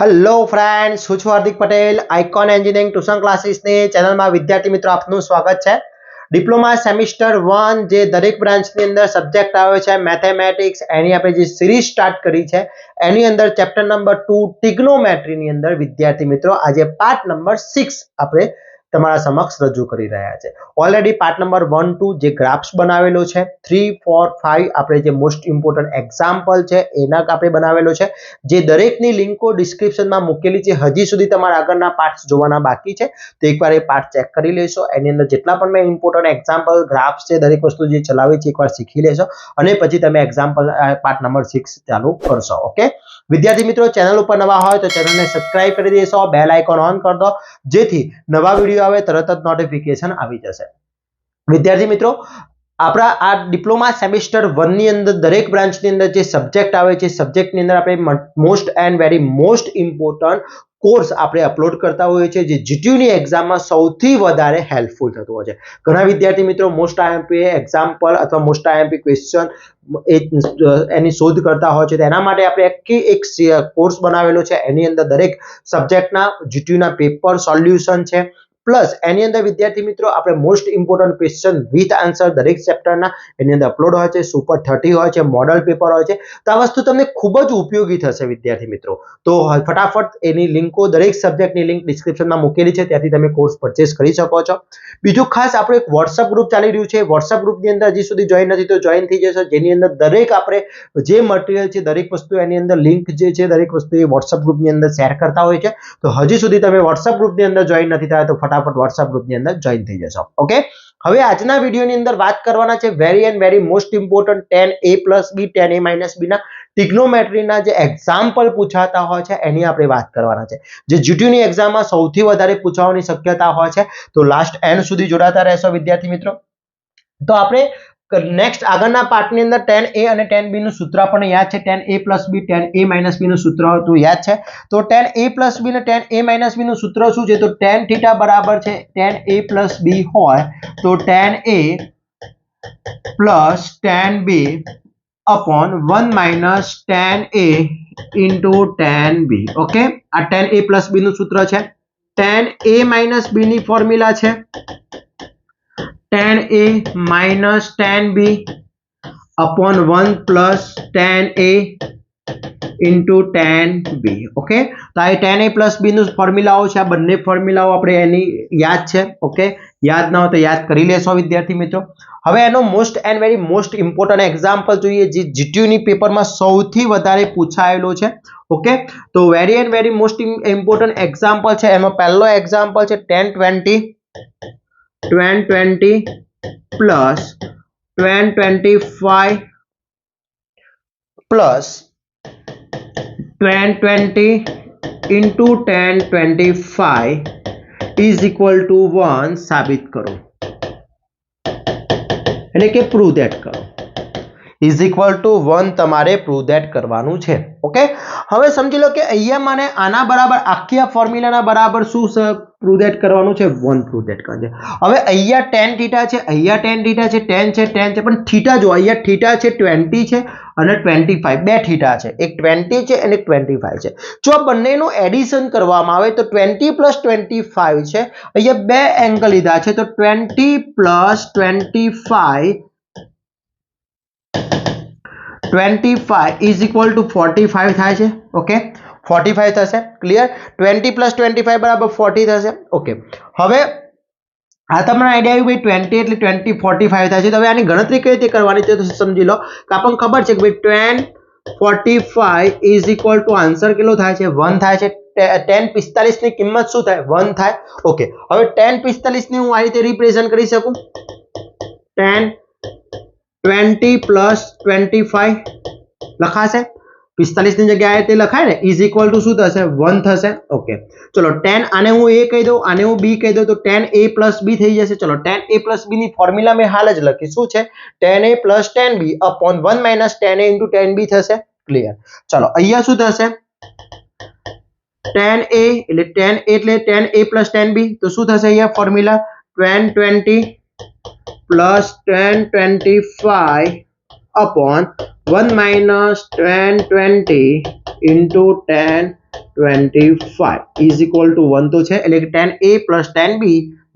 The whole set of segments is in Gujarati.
हेलो फ्रेंड्स, હું છું Hardik Patel icon engineering tuition ક્લાસીસની ચેનલમાં વિદ્યાર્થી મિત્રો આપનું સ્વાગત છે। ડિપ્લોમા સેમિસ્ટર 1 જે દરેક બ્રાન્ચની અંદર સબ્જેક્ટ આવે છે મેથેમેટિક્સ એની આપણે જે સિરીઝ સ્ટાર્ટ કરી છે એની અંદર ચેપ્ટર નંબર 2 ટ્રિગ્નોમેટ્રીની અંદર વિદ્યાર્થી મિત્રો આજે પાર્ટ નંબર 6 આપણે તમારા સમક્ષ રજૂ કરી રહ્યા છે। ઓલરેડી પાર્ટ નંબર 1 2 જે ગ્રાફ્સ બનાવેલો છે 3 4 5 આપણે જે મોસ્ટ ઇમ્પોર્ટન્ટ એક્ઝામ્પલ છે એના આપણે બનાવેલો છે જે દરેકની લિંકો ડિસ્ક્રિપ્શનમાં મૂકેલી છે। હજી સુધી તમારા આગળના પાર્ટ્સ જોવાના બાકી છે તો એકવાર એ પાર્ટ ચેક કરી લેશો। એની અંદર જેટલા પણ મેં ઇમ્પોર્ટન્ટ એક્ઝામ્પલ ગ્રાફ્સ છે દરેક વસ્તુ જે ચલાવી છે એકવાર શીખી લેશો અને પછી તમે એક્ઝામ્પલ પાર્ટ નંબર 6 ચાલુ કરશો। ઓકે વિદ્યાર્થી મિત્રો, ચેનલ ઉપર નવા હોય તો ચેનલને સબસ્ક્રાઇબ કરી દેશો, બેલ આઇકોન ઓન કરી દો જેથી નવા વિડીયો આવે તરત જ નોટિફિકેશન આવી જશે। વિદ્યાર્થી મિત્રો, આપણા આ ડિપ્લોમા સેમિસ્ટર 1 ની અંદર દરેક બ્રાન્ચની અંદર જે સબ્જેક્ટ આવે છે સબ્જેક્ટની અંદર આપણે most and very most important course આપણે અપલોડ કરતા હોઈએ છીએ જે જીટીયુની એક્ઝામમાં સૌથી વધારે હેલ્પફુલ થતું હોય છે। ઘણા વિદ્યાર્થી મિત્રો મોસ્ટ આઈએમપી એક્ઝામ્પલ અથવા મોસ્ટ આઈએમપી ક્વેશ્ચન એની શોધ કરતા હોય છે તેના માટે આપણે એક કોર્સ બનાવેલો છે। એની અંદર દરેક સબ્જેક્ટના જીટીયુના પેપર સોલ્યુશન છે પ્લસ એની અંદર વિદ્યાર્થી મિત્રો આપણે most important question with answer દરેક ચેપ્ટરના એની અંદર અપલોડ હોય છે, સુપર 30 હોય છે, મોડલ પેપર હોય છે। તો આ વસ્તુ તમને ખૂબ જ ઉપયોગી થશે વિદ્યાર્થી મિત્રો। તો ફટાફટ એની લિંકો દરેક સબ્જેક્ટની લિંક ડિસ્ક્રિપ્શનમાં મૂકેલી છે ત્યાંથી તમે કોર્સ પરચેસ કરી શકો છો। બીજું ખાસ આપણું એક વોટ્સઅપ ગ્રુપ ચાલી રહ્યું છે। વોટ્સઅપ ગ્રુપની અંદર હજી સુધી જોઈન નથી તો જોઈન થઈ જશો જેની અંદર દરેક આપણે જે મટીરિયલ છે દરેક વસ્તુ એની અંદર લિંક જે છે દરેક વસ્તુ એ વોટ્સઅપ ગ્રુપની અંદર શેર કરતા હોય છે। તો હજી સુધી તમે વોટ્સઅપ ગ્રુપની અંદર જોઈન નથી થયા તો ફટાફટ વોટ્સઅપ ગ્રુપની અંદર જોઈન થઈ જશો। ઓકે, હવે આજના વિડીયોની અંદર વાત કરવાના છે very and very most important 10a + b 10a - b ના ટ્રિગ્નોમેટ્રીના જે એક્ઝામ્પલ પૂછાતા હોય છે એની આપણે વાત કરવાના છે જે જીટીયુની એક્ઝામમાં સૌથી વધારે પૂછવાની શક્યતા હોય છે। તો લાસ્ટ એન્ડ સુધી જોડાતા રહેશો વિદ્યાર્થી મિત્રો। તો આપણે નેક્સ્ટ આગળના પાર્ટની અંદર 10a અને 10b નું સૂત્ર પણ યાદ છે। 10a + b 10a - b નું સૂત્ર હતું યાદ છે। તો 10a + b અને 10a - b નું સૂત્ર શું છે તો tan θ બરાબર છે tan a + b હોય તો tan a + tan b upon 1 - tan a into tan b। Okay, આ tan a + b નું સૂત્ર છે। tan a - b ની ફોર્મ્યુલા છે tan a - tan b upon 1 + tan a into tan b। Okay, તો આ tan a + b નું ફોર્મ્યુલાઓ છે। આ બંને ફોર્મ્યુલાઓ આપણે એની યાદ છે। ઓકે, યાદ ન હોય તો યાદ કરી લેશો વિદ્યાર્થી મિત્રો। હવે એનો most and very most important example જોઈએ જે જીટીયુની પેપરમાં સૌથી વધારે પૂછાયેલો છે। ઓકે, તો very and very most important example છે એનો પહેલો એક્ઝામ્પલ છે tan 20 plus tan 25 plus tan 20 into tan 25 is equal to 1 સાબિત કરો એટલે કે પ્રૂવ ધેટ કરો। is equal to 1 તમારે પ્રૂવ ધેટ કરવાનું છે। ઓકે, હવે સમજી લો કે અહીંયા મને આના બરાબર આખી આ ફોર્મ્યુલાના બરાબર શું પ્રૂવ ધેટ કરવાનું છે 1 પ્રૂવ ધેટ કરવાનું છે। હવે અહીંયા tan θ છે, અહીંયા tan θ છે, tan છે પણ θ જો અહીંયા θ છે 20 છે અને 25 બે θ છે, એક 20 છે અને એક 25 છે। જો આ બંનેનું એડિશન કરવામાં આવે તો 20 + 25 છે, અહીંયા બે એંગલ લીધા છે તો 20 + 25 is equal to 45 થાય છે। ઓકે, 45 થશે, ક્લિયર। 20 + 25 બરાબર 40 થશે। ઓકે, હવે આ તમને આઈડિયા આવ્યું ભાઈ 20 એટલે 20 45 થાય છે। તો હવે આની ગણતરી કઈ રીતે કરવાની છે તો સમજી લો કે આપણને ખબર છે કે ભાઈ tan 45 is equal to answer કેટલો થાય છે 1 થાય છે। tan 45 ની કિંમત શું થાય 1 થાય। ઓકે, હવે tan 45 ને હું આ રીતે રિપ્રેઝન્ટ કરી શકું tan 20 + 25 લખાશે 45 ની જગ્યાએ તે લખાય ને is equal to શું થશે 1 થશે। ઓકે, ચલો tan આને હું a કહી દઉં આને હું b કહી દઉં તો tan a + b થઈ જશે। ચલો tan a + b ની ફોર્મ્યુલા મેં હાલ જ લખી શું છે tan a + tan b upon 1 - tan a into tan b થશે। ક્લિયર। ચલો અહીંયા શું થશે tan a એટલે tan a + tan b તો શું થશે અહીંયા formula tan 20 + tan 25 upon 1 - tan 20 into tan 25 is equal to 1 તો છે એટલે કે tan A plus tan B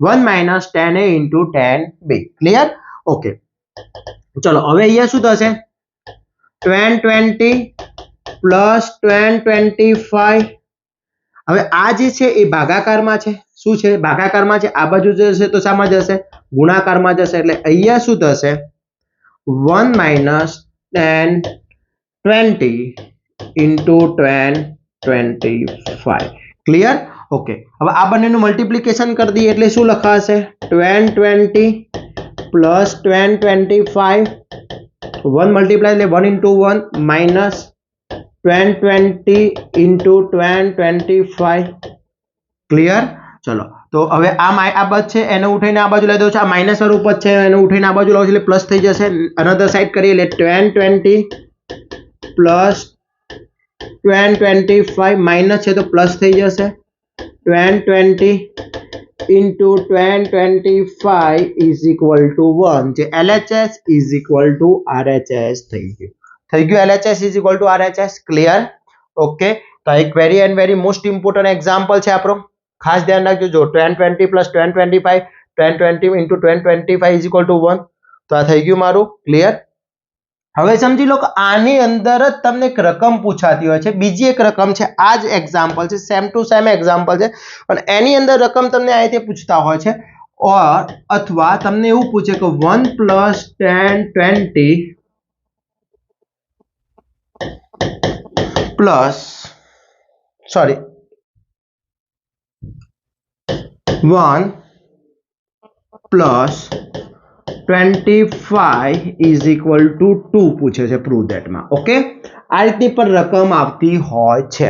1 minus tan A into tan B. Clear? Okay, ચલો હવે અહીંયા શું થશે? tan 20 plus tan 25. હવે આ જે છે એ ભાગાકારમાં છે. શું છે? ભાગાકારમાં છે. આ બાજુ જશે તો શામાં જશે? ગુણાકારમાં જશે. એટલે અહીંયા શું થશે? 1 minus tan 20 into tan 25. Clear? Okay, હવે આ બંનેનું મલ્ટિપ્લિકેશન કરી દઈએ એટલે શું લખાશે? tan 20 પ્લસ tan 25 1 મલ્ટીપ્લાય એટલે 1 into 1 minus tan 20 into tan 25. Clear? ચલો તો હવે આ પદ છે એને ઉઠાઈને આ બાજુ લઈ દો છો. આ માઇનસ વાળું પદ છે એને ઉઠાઈને આ બાજુ લાવો એટલે પ્લસ થઈ જશે. અનધર સાઈડ કરીએ એટલે tan 20 પ્લસ tan 25 માઇનસ છે તો પ્લસ થઈ જશે. tan 20 into tan 25 is equal to 1, જે LHS is equal two RHS થઈ ગયું. LHS is equal two RHS. Clear? Okay, તો એક very and very most important example છે આપણો. ખાસ ધ્યાન રાખજો. જો tan 20 plus tan 25 tan 20 into tan 25 is equal to 1. તો આ થઈ ગયું મારું. ક્લિયર? હવે સમજી લો કે આની અંદર જ તમને એક રકમ પૂછાતી હોય છે. બીજી એક રકમ છે, આ જ એક્ઝામ્પલ છે, સેમ ટુ સેમ એક્ઝામ્પલ છે, પણ એની અંદર રકમ તમને આ રીતે પૂછતા હોય છે. અથવા તમને એવું પૂછે કે 1 plus tan 20 plus 1 plus 25 is equal two 2 પૂછે છે પ્રૂવ ધેટમાં. ઓકે, આ રીતની પણ રકમ આવતી હોય છે.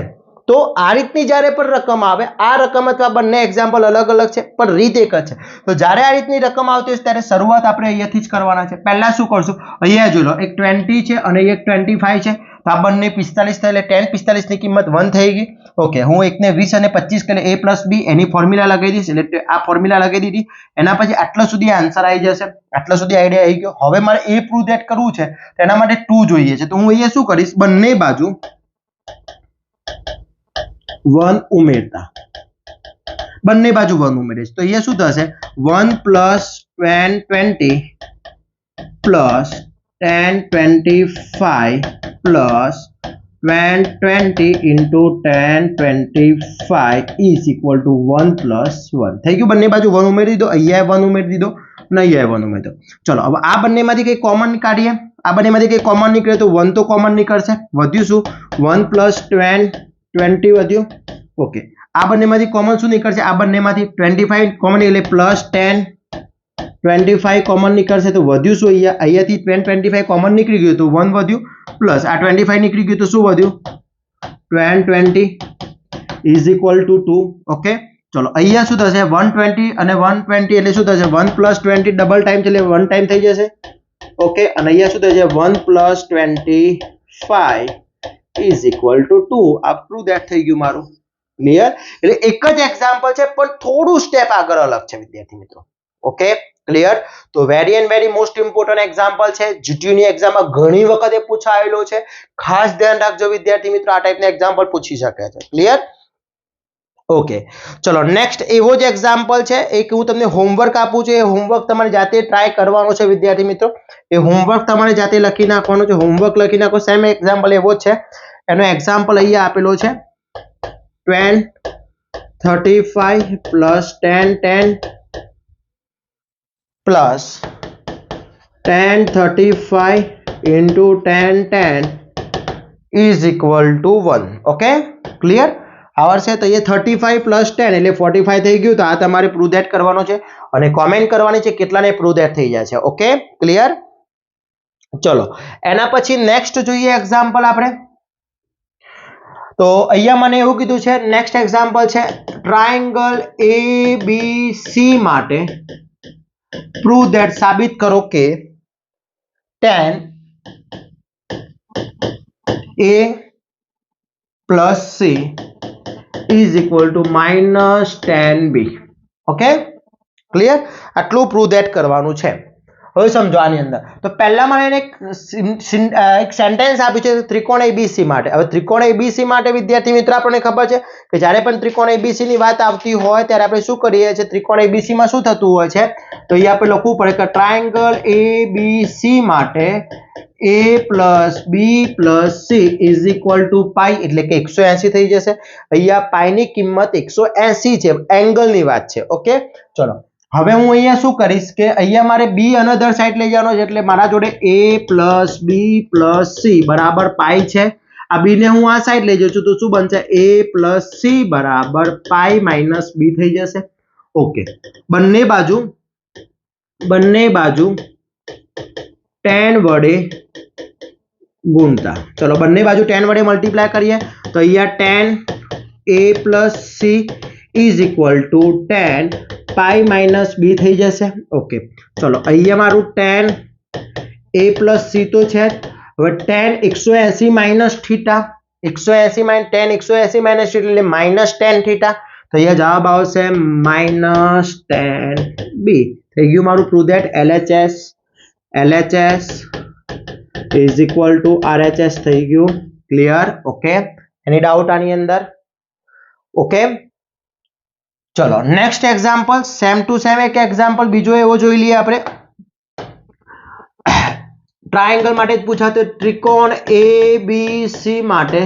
તો આ રીતની જ્યારે પણ રકમ આવે, આ રકમ અથવા બંને એક્ઝામ્પલ અલગ અલગ છે પણ રીત એક જ છે. તો જ્યારે આ રીતની રકમ આવતી હોય ત્યારે શરૂઆત આપણે અહીંયાથી જ કરવાના છે. પહેલા શું કરશું? અહીંયા જોઈ લો, એક 20 છે અને એક 25 છે. તો આ બંને 45 થાય એટલે tan 45 ની કિંમત 1 થઈ ગઈ. ઓકે, હું એકને 20 અને 25 એટલે a plus b any formula લગાવી દઈશ. એટલે આ ફોર્મ્યુલા લગાવી દીધી. એના પછી આટલા સુધી આન્સર આવી જશે. આટલા સુધી આઈડિયા આવી ગયો. હવે મારે એ પ્રૂવ ધેટ કરવું છે તો એના માટે 2 જોઈએ છે. તો હું અહીંયા શું કરીશ? બંને બાજુ 1 ઉમેરતા, બંને બાજુ 1 ઉમેરીશ. તો અહીંયા શું થશે? 1 plus tan 20 plus tan 25 plus tan 20 into tan 25 is equal to 1 plus 1. થઈ ગયું? બંને બાજુ 1 ઉમેરી દીધો. અહીંયા 1 ઉમેરી દીધો અને અહીંયા 1 ઉમેરી દીધો. ચલો હવે આ બંનેમાંથી કંઈ કોમન કાઢીએ. આ બંનેમાંથી કંઈ કોમન નીકળે તો 1 તો કોમન નીકળશે. વધ્યું શું? 1 પ્લસ tan 20 વધ્યું. ઓકે, આ બંનેમાંથી કોમન શું નીકળશે? આ બંનેમાંથી 25 કોમન એટલે પ્લસ tan 25 કોમન નીકળશે. તો વધ્યું શું? અહીંયાથી tan 25 કોમન નીકળી ગયું તો 1 વધ્યું, પ્લસ આ 25 નીકળી ગયું તો શું વધ્યું? tan 20 is equal two 2. Okay, ચલો અહીંયા શું થશે? 120 અને 120 એટલે શું થશે? 1 પ્લસ 20 ડબલ ટાઈમ છે એટલે 1 ટાઈમ થઈ જશે. ઓકે, અને અહીંયા શું થશે? 1 પ્લસ 25 ઇઝ ઇક્વલ ટુ 2. આ પ્રૂવ ધેટ થઈ ગયું મારું. ક્લિયર? એટલે એક જ એક્ઝામ્પલ છે પણ થોડું સ્ટેપ આગળ અલગ છે વિદ્યાર્થી મિત્રો. Okay, clear? તો very and very most important example છે. જીટીયુ ની એક્ઝામમાં ઘણી વખતે પૂછાયેલો છે. ખાસ ધ્યાન રાખજો વિદ્યાર્થી મિત્રો, આ ટાઈપના એક્ઝામ્પલ પૂછી શકે છે. ક્લિયર? ઓકે, ચલો નેક્સ્ટ એવો જ એક્ઝામ્પલ છે. એક હું તમને હોમવર્ક આપું છું. એ હોમવર્ક તમારે જાતે ટ્રાય કરવાનો છે વિદ્યાર્થી મિત્રો. એ હોમવર્ક તમારે જાતે લખી નાખવાનું છે. હોમવર્ક લખી નાખો. સેમ એક્ઝામ્પલ એવો જ છે. એનો એક્ઝામ્પલ અહીંયા આપેલો છે. tan 35 plus tan 10 plus tan 35 into tan 10 is equal to 1. Okay, clear? આવડશે? તો એ 35 પ્લસ 10 એટલે 45 થઈ ગયું. તો આ તમારે પ્રૂવ ધેટ કરવાનો છે અને કોમેન્ટ કરવાની છે કેટલાને પ્રૂવ ધેટ થઈ જાય છે. Okay, clear? ચલો એના પછી નેક્સ્ટ જોઈએ એક્ઝામ્પલ આપણે. તો અહીંયા મને એવું કીધું છે, નેક્સ્ટ એક્ઝામ્પલ છે ટ્રાયેંગલ ABC માટે પ્રૂવ ધેટ, સાબિત કરો કે tan A plus C is equal two minus tan B. Okay, clear? આટલું પ્રૂવ ધેટ કરવાનું છે. હવે સમજો આની અંદર તો પહેલા મને એક સેન્ટેન્સ આપ્યું છે ત્રિકોણ ABC માટે. હવે ત્રિકોણ ABC માટે વિદ્યાર્થી મિત્ર આપણને ખબર છે કે જ્યારે પણ ત્રિકોણ ABC ની વાત આવતી હોય ત્યારે આપણે શું કરીએ છીએ, ત્રિકોણ ABC માં શું થતું હોય છે તો અહીંયા આપણે લખવું પડે કે ટ્રાયેંગલ ABC માટે A plus B plus C is equal to પાઈ, એટલે કે 180 થઈ જશે. અહીંયા પાઈની કિંમત 180 છે, એંગલની વાત છે. ઓકે, ચલો હવે હું અહીંયા શું કરીશ કે અહીંયા મારે B અનધર સાઈડ લઈ જવાનો છે, એટલે મારા જોડે A plus B plus C બરાબર પાઈ છે. આ B ને હું આ સાઈડ લઈ જઉં છું તો શું બનશે, A plus C બરાબર પાઈ માઇનસ B થઈ જશે. ઓકે, બંને બાજુ tan વડે ગુણતા, ચલો બંને બાજુ tan વડે મલ્ટીપ્લાય કરીએ તો અહીંયા tan A plus C is equal to tan pi minus B થઈ જશે. ઓકે, ચલો અહીંયા મારું tan A plus C તો છે. હવે tan 180 minus theta, 180 tan 180 minus theta એટલે માઇનસ tan થીટા, તો અહીંયા જવાબ આવશે માઇનસ tan B. થઈ ગયું મારું. Prove that LHS is equal to RHS થઈ ગયું. ક્લિયર? ઓકે, એની ડાઉટ આની અંદર? ઓકે, ચલો next example, same to same એક એક્ઝામ્પલ બીજો એવો જોઈ લઈએ આપણે. ટ્રાયેંગલ માટે જ પૂછાતો, ત્રિકોણ ABC માટે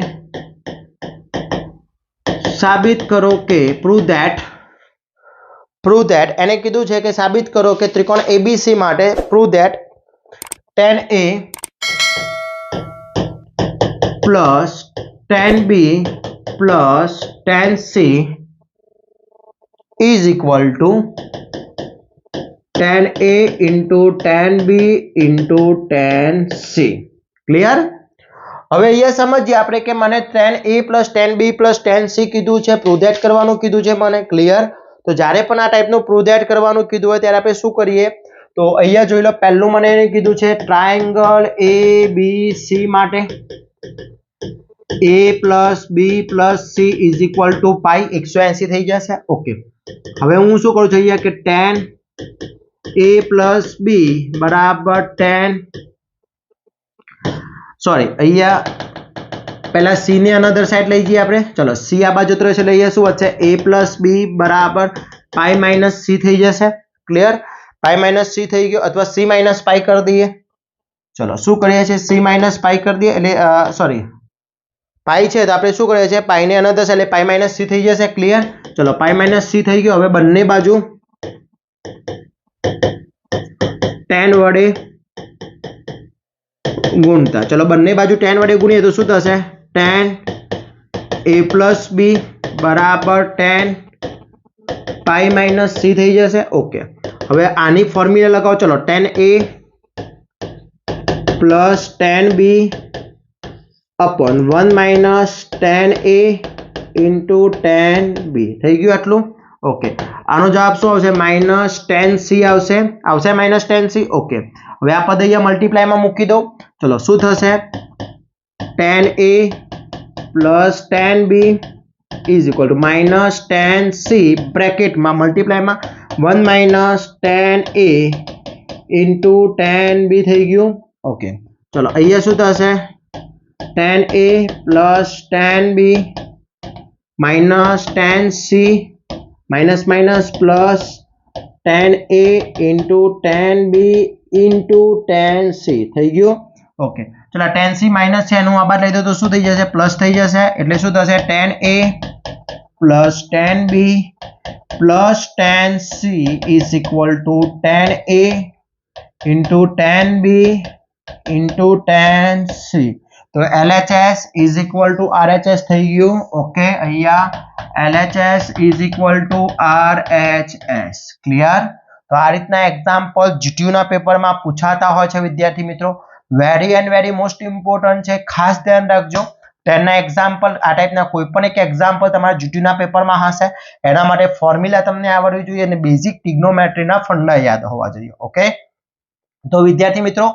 સાબિત કરો કે પ્રૂવ ધેટ એને કીધું છે કે સાબિત કરો કે ત્રિકોણ ABC માટે prove that tan A plus tan B plus tan C is equal to tan A into tan B into tan C. Clear? હવે અહીંયા સમજીએ આપણે કે મને tan A plus tan B plus tan C કીધું છે, પ્રૂવ ધેટ કરવાનું કીધું છે મને. ક્લિયર? તો જ્યારે પણ આ ટાઈપનું પ્રૂવ ધેટ કરવાનું કીધું હોય ત્યારે આપણે શું કરીએ તો અહીંયા જોઈ લો, પહેલું મને એને કીધું છે ટ્રાયેંગલ ABC માટે A plus B plus C is equal to પાઈ, 180 થઈ જશે. ઓકે, હવે હું શું કરું છું અહીંયા કે tan A plus B બરાબર અહીંયા પહેલા C ને અનધર સાઈડ લઈ જઈએ આપણે. ચલો C આ બાજુ તો રહેશે એટલે અહીંયા શું વધશે, A plus B બરાબર પાઈ માઇનસ C થઈ જશે. ક્લિયર? પાઈ માઇનસ C થઈ ગયો, અથવા C માઇનસ પાઈ કરી દઈએ. ચલો શું કરીએ છીએ, C માઇનસ પાઈ કરી દઈએ, એટલે સોરી પાઈ છે તો આપણે શું કરીએ છીએ પાઈને અનધર સાઈડ એટલે પાઈ માઇનસ C થઈ જશે. ક્લિયર? ચલો પાઈ માઇનસ C થઈ ગયો. હવે બંને બાજુ tan વડે ગુણતા, ચલો બંને બાજુ tan વડે ગુણીએ તો શું થશે, tan A plus B બરાબર tan પાઈ માઇનસ C થઈ જશે. ઓકે, હવે આની ફોર્મ્યુલા લગાવો. ચલો tan A plus tan B upon 1 minus tan A into tan B થઈ ગયું આટલું. ઓકે, આનો જવાબ શું આવશે, માઇનસ tan C આવશે માઇનસ tan C. ઓકે, હવે આ પદ અહીંયા મલ્ટીપ્લાયમાં મૂકી દો. ચલો શું થશે, tan A plus tan B is equal to minus tan C બ્રેકેટમાં મલ્ટીપ્લાયમાં 1 minus tan A into tan B થઈ ગયું. ઓકે, ચલો અહીંયા શું થશે, tan A plus tan B minus tan C minus minus plus tan A into tan B into tan C થઈ ગયું. ઓકે, ચલો tan C માઇનસ છે એનું આ બાદ લઈ દો તો શું થઈ જશે, પ્લસ થઈ જશે. એટલે શું થશે, tan A plus tan B plus tan C is equal to tan A into tan B into tan C. તો LHS is equal to RHS થઈ ગયું. ઓકે, અહીંયા LHS is equal to RHS. Clear? તો આ રીતના એક્ઝામ્પલ જીટીયુના પેપરમાં પૂછાતા હોય છે વિદ્યાર્થી મિત્રો. Very and very most important છે, ખાસ ધ્યાન રાખજો. તેના એક્ઝામ્પલ આ ટાઈપના કોઈ પણ એક એક્ઝામ્પલ તમારા જીટીયુના પેપરમાં હશે, એના માટે ફોર્મ્યુલા તમને આવડવી જોઈએ અને બેઝિક ટ્રિગ્નોમેટ્રીના ફંડા યાદ હોવા જોઈએ. ઓકે, તો વિદ્યાર્થી મિત્રો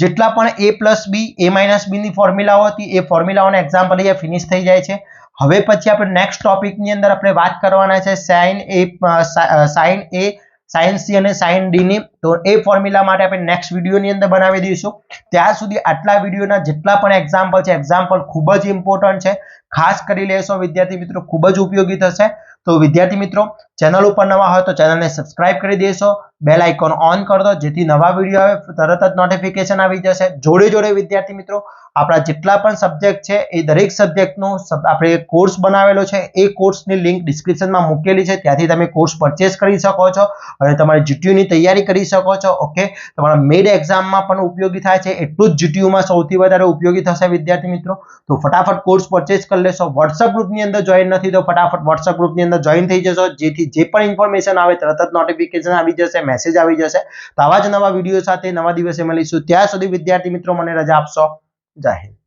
જેટલા પણ A plus B A minus B ની ફોર્મ્યુલાઓ હતી એ ફોર્મ્યુલાઓના એક્ઝામ્પલ અહીંયા ફિનિશ થઈ જાય છે. હવે પછી આપણે નેક્સ્ટ ટોપિકની અંદર આપણે વાત કરવાના છે sin A sin C અને sin D ની, તો એ ફોર્મ્યુલા માટે આપણે નેક્સ્ટ વિડીયોની અંદર બનાવી દઈશું. ત્યાં સુધી આટલા વિડીયોના જેટલા પણ એક્ઝામ્પલ છે, એક્ઝામ્પલ ખૂબ જ ઇમ્પોર્ટન્ટ છે, ખાસ કરી લેશો વિદ્યાર્થી મિત્રો, ખૂબ જ ઉપયોગી થશે. તો વિદ્યાર્થી મિત્રો, ચેનલ ઉપર નવા હોય તો ચેનલને સબસ્ક્રાઇબ કરી દેશો, બેલ આઇકોન ઓન કરી દો, જેથી નવા વિડીયો આવે તરત જ નોટિફિકેશન આવી જશે. જોડે જોડે વિદ્યાર્થી મિત્રો, આપણા જેટલા પણ સબ્જેક્ટ છે એ દરેક સબ્જેક્ટનો આપણે કોર્સ બનાવેલો છે, એ કોર્સની લિંક ડિસ્ક્રિપ્શનમાં મૂકેલી છે, ત્યાંથી તમે કોર્સ પરચેસ કરી શકો છો અને તમારી જીટીયુની તૈયારી કરી શકો છો. ઓકે, તમારા મેડ એક્ઝામમાં પણ ઉપયોગી થાય છે, એટલું જ જીટીયુમાં સૌથી વધારે ઉપયોગી થશે વિદ્યાર્થી મિત્રો. તો ફટાફટ કોર્સ પરચેસ કરી લેશો. વોટ્સઅપ ગ્રુપની અંદર જોઈન નથી તો ફટાફટ વોટ્સઅપ ગ્રુપની અંદર જોઈન થઈ જશો, જેથી જે પણ ઇન્ફોર્મેશન આવે તરત જ નોટિફિકેશન આવી જશે, મેસેજ આવી જશે. તો આવા જ નવા વિડીયો સાથે નવા દિવસે મળીશું. ત્યાં સુધી વિદ્યાર્થી મિત્રો મને રજા આપશો. જય હિન્દ.